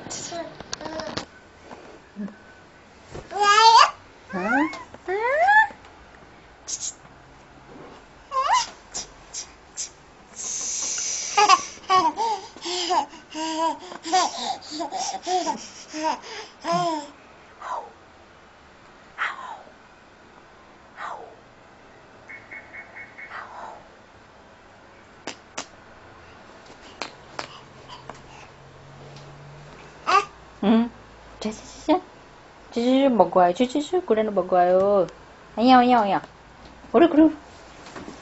हाँ? 먹고 와요. 그래는 먹고 와요. 안녕. 그래.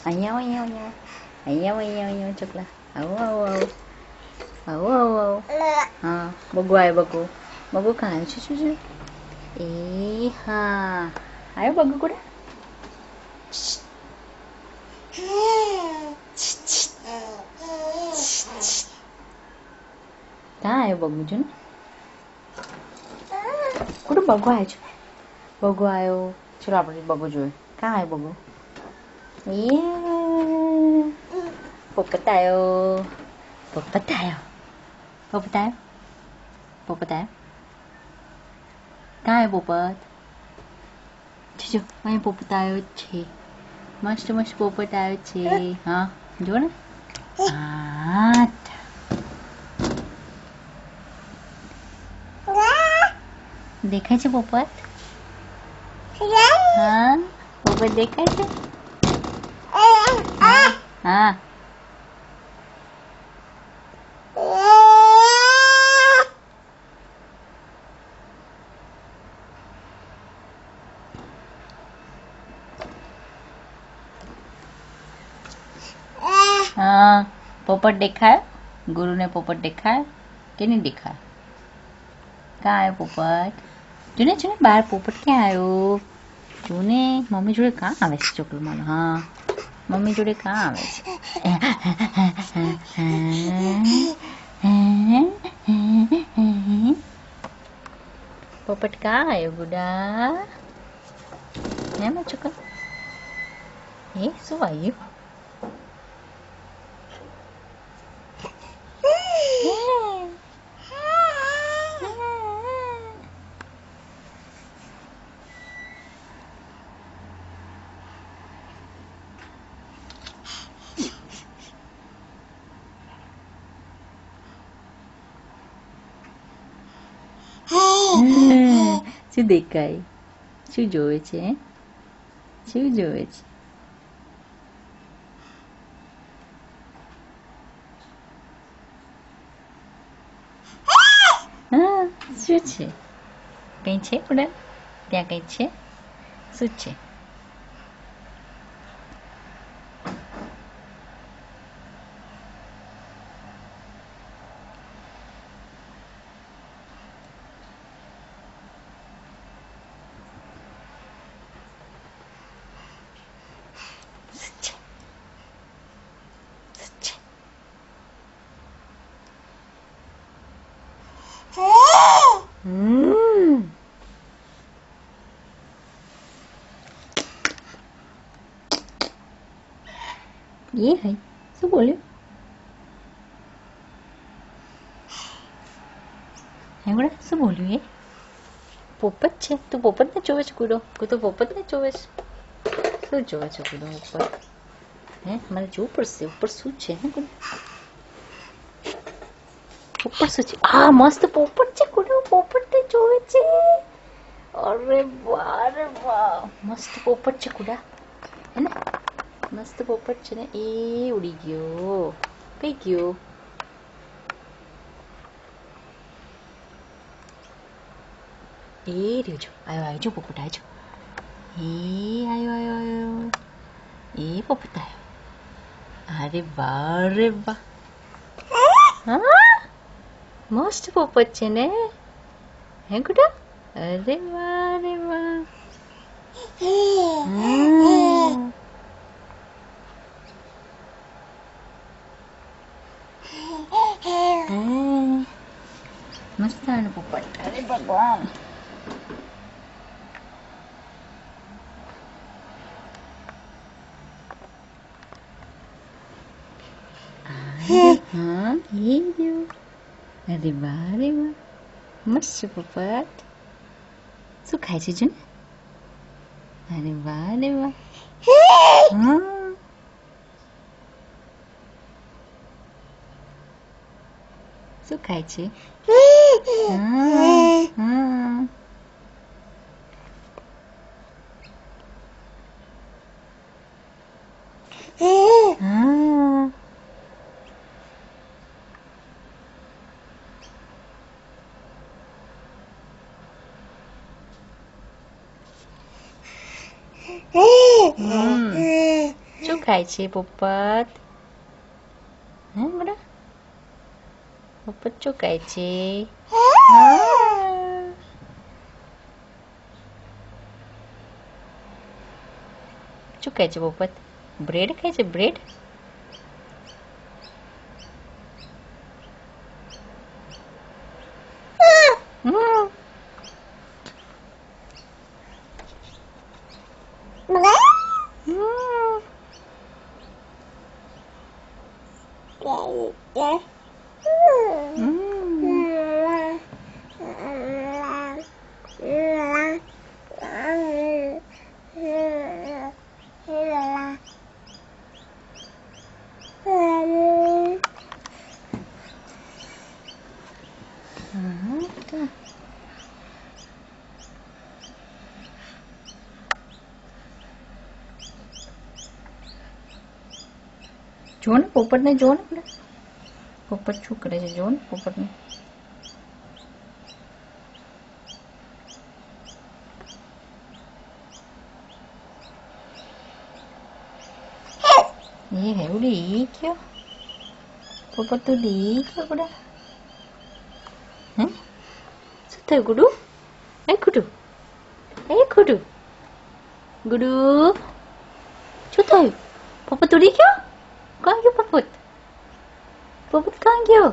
안녕. chocolate. 아우. 먹고 와요. 먹고 가요. 이하. 아유, 먹고 그래. 가요, 먹고 주네. 그래, 먹고 와야죠. 먹고 와요. 주로 아버지 먹어줘요. 가요, 먹어. 이야. 뽀뽀따요. 가요, 뽀뽀. 주죠. 많이 뽀뽀따요, 치. મસ્ત પોપટ આવે છે હા જો ને દેખાય છે પોપટ હા પોપટ દેખાય છે હા हाँ पोपट देखा है गुरु ने पोपट देखा है कि नहीं देखा कहाँ है पोपट जुने बाहर पोपट क्या आयो जुने मम्मी जोड़े कहाँ आवे छे छोकरो मारो हाँ मम्मी जोड़े कहाँ आवे छे पोपट कहाँ आयो गुडा है मैं छोकरा ये શું આવ્યું શું દેખાય શું જોવે છે હા શું છે કંઈ છે ઉડા ત્યાં કંઈ છે શું છે ये है શું બોલ્યો હેંગડા શું બોલ્યું એ પોપટ છે તું પોપટને જોવે છે કુડો તો પોપટને જોવે છે શું જોવે છે કુડો ઉપર હે મારે જોવું પડશે ઉપર શું છે હે કુડો ઉપર શું છે હા મસ્ત પોપટ છે કુડો પોપટને જોવે છે અરે વાહ મસ્ત પોપટ છે કુડા હે ને મસ્ત પોપટ છે ને એ ઉડી ગયો કઈ ગયો એ રહ્યો જો આયો જો પોપટ આયો એ આયો એ પોપટ આયો અરે વાહ હા મસ્ત પોપટ છે ને હે ગુડા અરે વાહ મસ્ત આનો પોપટ અરે ભગવાન हाँ ये जो अरे वाह મસ્ત છે પોપટ. શું ખાય છે જો ને? અરે વાહ અરે વાહ. હા શું ખાય છે? હા હા હા શું ખાય છે પોપટ? હે બેટા પોપટ શું ખાય છે? શું ખાય છે પોપટ? બ્રેડ ખાય છે બ્રેડ? જો ને પોપટને જો ને પોપટ શું કરે છે જો ને પોપટને. એ હે ઉડી ગયો પોપટ તો ડી ગયો બધા. હે શું થયું ગુડુ? એ ગુડુ એ ગુડુ ગુડુ શું થયું? પોપટ ઉડી ગયો? કાં ગયો પોપટ? પોપટ કાં ગયો?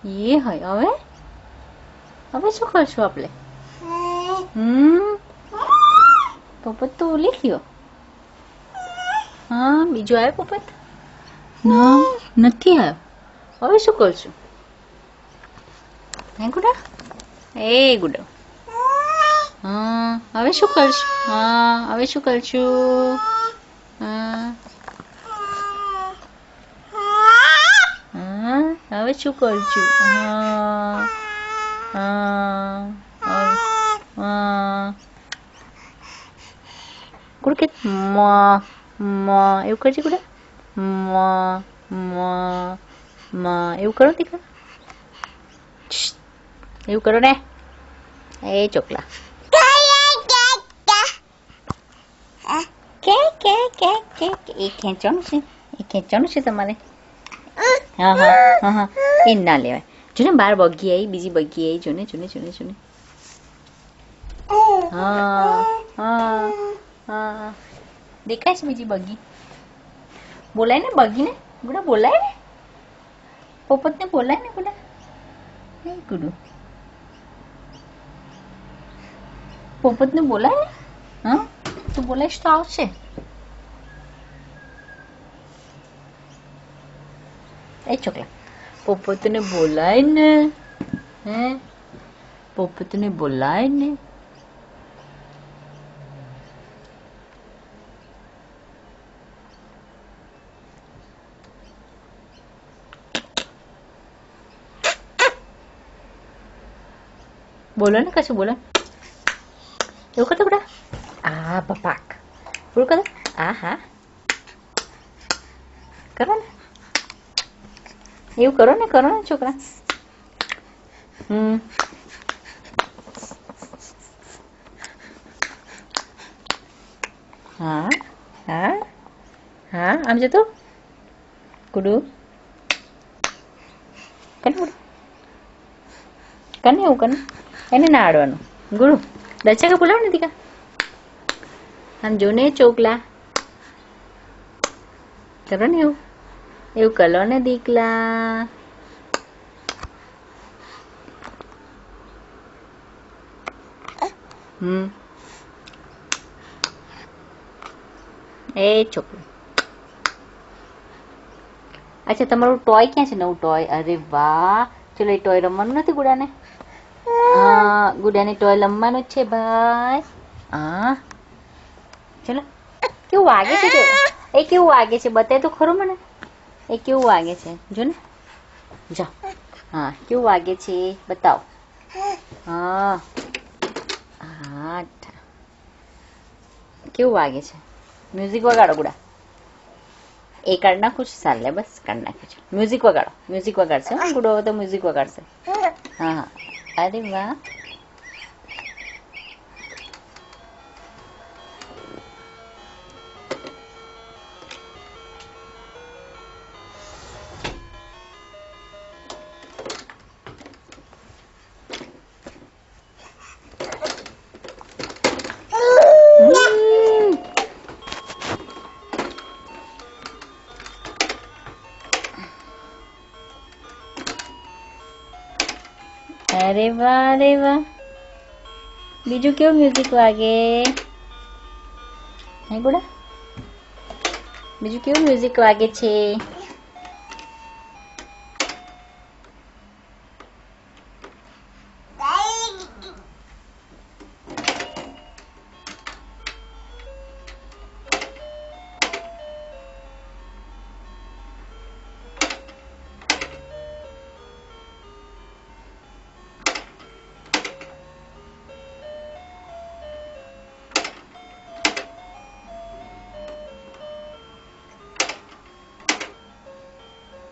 એ હોય હવે હવે શું કરશું આપણે? પોપટ તો ઉડી ગયો. હા બીજો આવ્યો પોપટ? ના નથી આવ્યો. હવે શું કરશું? હે ગુડા એ ગુડો હા હવે શું કરશું? હા હવે શું કરશું? હા હવે શું કરશું? ગુડ કે એવું કરજે ગુડા એવું કરો દીકરા એવું કરો ને એ ચોકલા એ ખેંચવાનું છે તમારે. હા હા હા હા એ ના લેવાય. જો ને બાર બગી આવી બીજી બગી આવી જોને જોને જોને જોને. હા હા હા દેખાય છે બીજી બગી. બોલાય ને બગીને ગુડા બોલાય ને પોપટને બોલાય ને ગુડા. હે ગુડુ પોપટને બોલાય ને. હા તું બોલાઈશ તો આવશે. એ છોકરા પોપટને બોલાય ને. હે પોપટને બોલાય ને. બોલો ને કશું બોલો એવું કરતો બેટા. આ પપાક પૂરું કરો. આ હા કરો ને એવું કરો ને છોકરા. હા હા હા આમ જતો ગુડુ કને એવું કને એને ના આડવાનું ગુડુ દચ્ચા કે બોલાવ ને દીકા આમ જો ને ચોકલા કરો ને એવું કરો ને દીકલા. એ છોકરું અચ્છા તમારું ટોય ક્યાં છે? નવું ટોય. અરે વાહ, ચલો એ ટોય રમવાનું નથી ગુડાને? હા, ગુડાને ટોય રમવાનું જ છે ભાઈ. હા ચલો. કેવું વાગે છે? એ કેવું વાગે છે બતાય તો ખરું મને. એ કેવું વાગે છે જો ને. જો હા કેવું વાગે છે બતાવો. હા હા કેવું વાગે છે? મ્યુઝિક વગાડો ગુડા. એ કાઢ નાખું છું ચાલે બસ કાઢ નાખ્યું છે. મ્યુઝિક વગાડો. મ્યુઝિક વગાડશે ગુડો હવે તો મ્યુઝિક વગાડશે. હા હા અરે વાહ. અરે વાહ અરે વાહ. બીજું કેવું મ્યુઝિક વાગે હે ગુડા? બીજું કેવું મ્યુઝિક વાગે છે?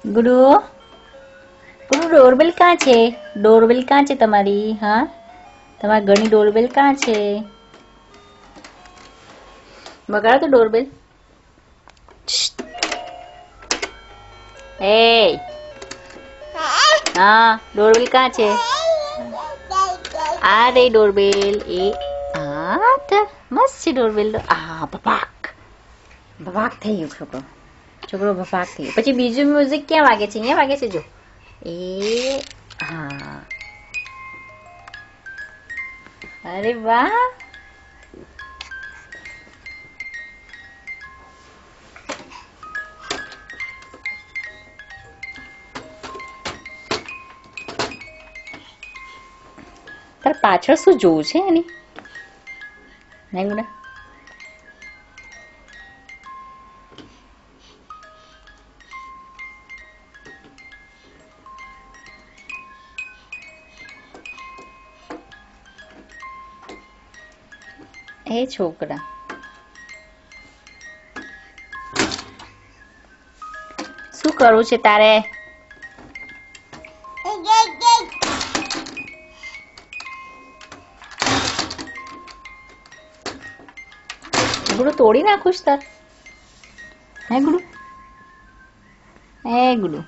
ગુડુ ગુડુ ડોરબેલ ક્યાં છે? ડોરબેલ ક્યાં છે તમારી? હા તમારી ઘરની ડોરબેલ ક્યાં છે? વગાડો તો ડોરબેલ. એ હા ડોરબેલ ક્યાં છે? આ રે ડોરબેલ. એ હા મસ્ત છે ડોરબેલ. આ ભપાક ભપાક થઈ ગયું છોકરો. છોકરો ભપાક થઈ ગયો. પછી બીજું મ્યુઝિક ક્યાં વાગે છે? અહીંયા વાગે છે જો. એ હા અરે વાહ. તાર પાછળ શું જોવું છે એની? નહીં ગુડા? એ છોકરા શું કરવું છે તારે? ગુડુ તોડી નાખું તાર? હે ગુડુ? એ ગુડુ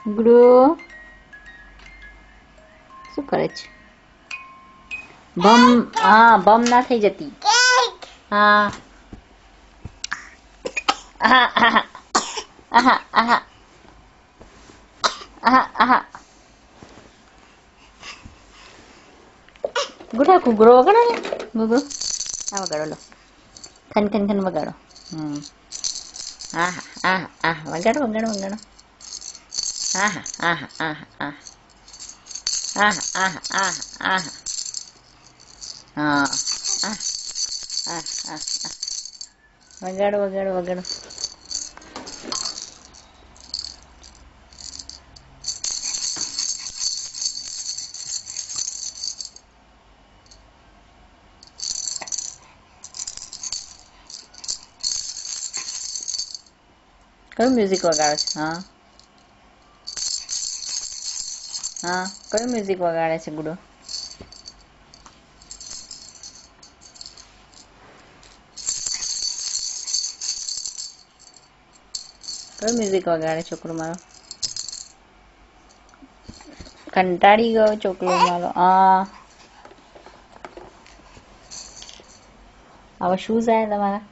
ગુડુ શું કરે છે? બમ હા બમ ના થઈ જતી. હા આહા આહા આહા આહા આહા આહા. ગુડા ઘૂઘરો વગાડો ને. ઘૂઘરો આ વગાડો લો. ખન ખન ખન વગાડો. આહા આહા આહા વગાડો વગાડો વગાડો. આહા આહા આહા આહા આહા આહા આહા આહા. હા આહ આહ આહ આહ. વગાડો વગાડો વગાડો. કયું મ્યુઝિક વગાડો છે? હા હા કયું મ્યુઝિક વગાડે છે ગુડો? હવે મ્યુઝિક વગાડે છોકરો મારો. કંટાળી ગયો છોકરો મારો. હવે શૂઝ આવ્યા તમારા?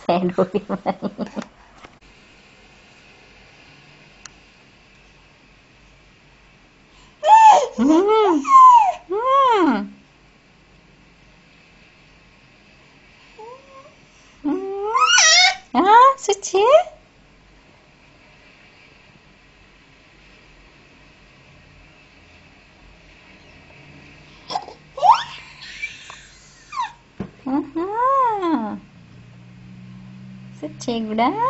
સેન્ડોરી શું છે? શું છે ગુડા?